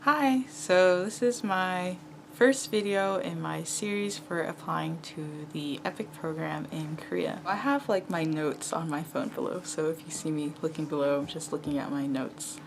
Hi, so this is my first video in my series for applying to the EPIK program in Korea. I have like my notes on my phone below, so if you see me looking below, I'm just looking at my notes.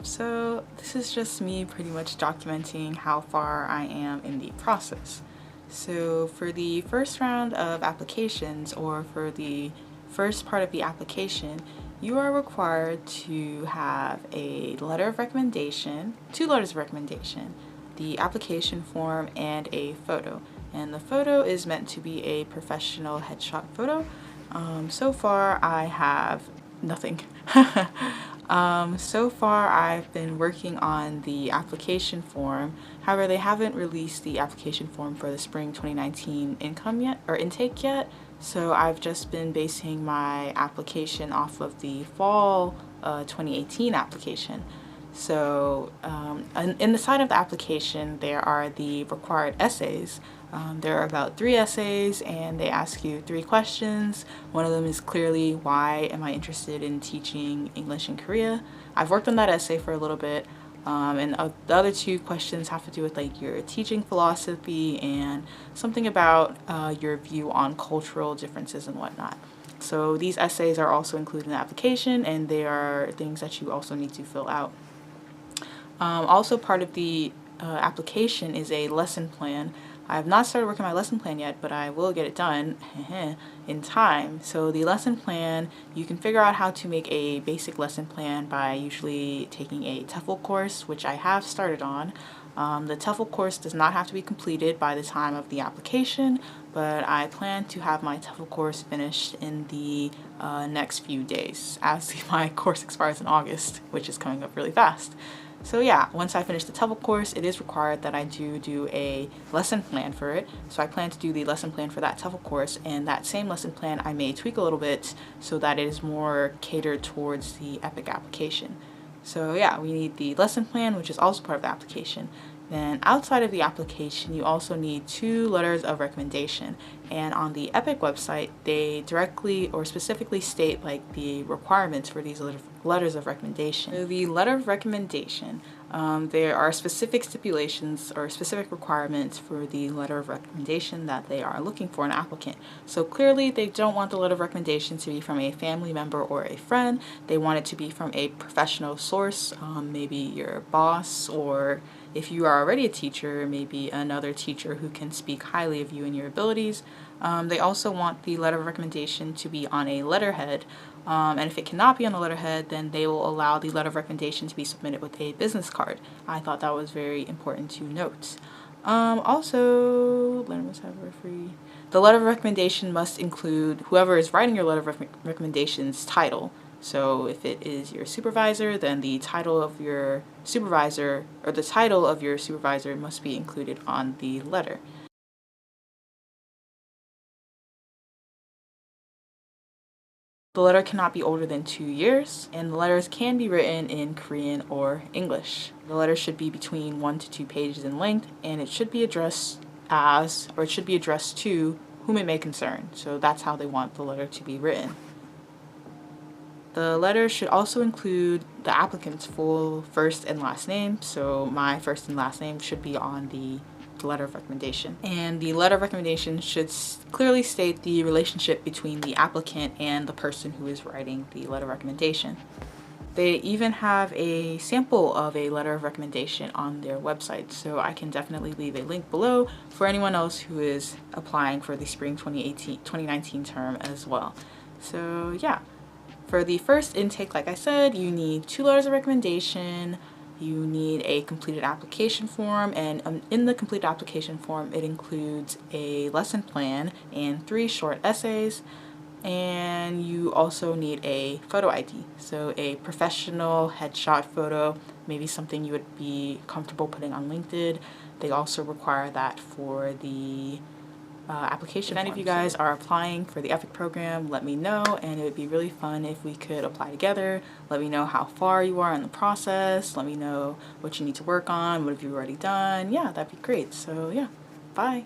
So this is just me pretty much documenting how far I am in the process. So for the first round of applications, or for the first part of the application, you are required to have a letter of recommendation, 2 letters of recommendation, the application form, and a photo. And the photo is meant to be a professional headshot photo. So far I have nothing. So far I've been working on the application form. However, they haven't released the application form for the spring 2019 intake yet. So I've just been basing my application off of the fall 2018 application. So in the side of the application, there are the required essays. There are about 3 essays, and they ask you 3 questions. One of them is clearly, why am I interested in teaching English in Korea? I've worked on that essay for a little bit. And the other 2 questions have to do with like your teaching philosophy and something about your view on cultural differences and whatnot. So these essays are also included in the application, and they are things that you also need to fill out. Also part of the application is a lesson plan. I have not started working on my lesson plan yet, but I will get it done in time. So the lesson plan, you can figure out how to make a basic lesson plan by usually taking a TEFL course, which I have started on. The TEFL course does not have to be completed by the time of the application, but I plan to have my TEFL course finished in the next few days, as my course expires in August, which is coming up really fast. So yeah, once I finish the TEFL course, it is required that I do a lesson plan for it. So I plan to do the lesson plan for that TEFL course, and that same lesson plan I may tweak a little bit so that it is more catered towards the EPIK application. So yeah, we need the lesson plan, which is also part of the application. Then outside of the application, you also need 2 letters of recommendation. And on the EPIK website, they directly or specifically state like the requirements for these letters of recommendation. So the letter of recommendation, there are specific stipulations or specific requirements for the letter of recommendation that they are looking for an applicant. So clearly they don't want the letter of recommendation to be from a family member or a friend. They want it to be from a professional source, maybe your boss, or if you are already a teacher, maybe another teacher who can speak highly of you and your abilities. They also want the letter of recommendation to be on a letterhead, and if it cannot be on the letterhead, then they will allow the letter of recommendation to be submitted with a business card. I thought that was very important to note. Also, the letter of recommendation must include whoever is writing your letter of recommendation's title. So if it is your supervisor, then the title of your supervisor, or the title of your supervisor, must be included on the letter. The letter cannot be older than 2 years, and the letters can be written in Korean or English. The letter should be between 1 to 2 pages in length, and it should be addressed to whom it may concern. So that's how they want the letter to be written. The letter should also include the applicant's full first and last name, so my first and last name should be on the letter of recommendation. And the letter of recommendation should clearly state the relationship between the applicant and the person who is writing the letter of recommendation. They even have a sample of a letter of recommendation on their website, so I can definitely leave a link below for anyone else who is applying for the spring 2019 term as well. So yeah. For the first intake, like I said, you need 2 letters of recommendation, you need a completed application form, and in the completed application form it includes a lesson plan and 3 short essays, and you also need a photo ID, so a professional headshot photo, maybe something you would be comfortable putting on LinkedIn. They also require that for the application. If any of you guys are applying for the EPIK program, let me know, and it would be really fun if we could apply together. Let me know how far you are in the process. Let me know what you need to work on, what have you already done. Yeah, that'd be great. So yeah, bye.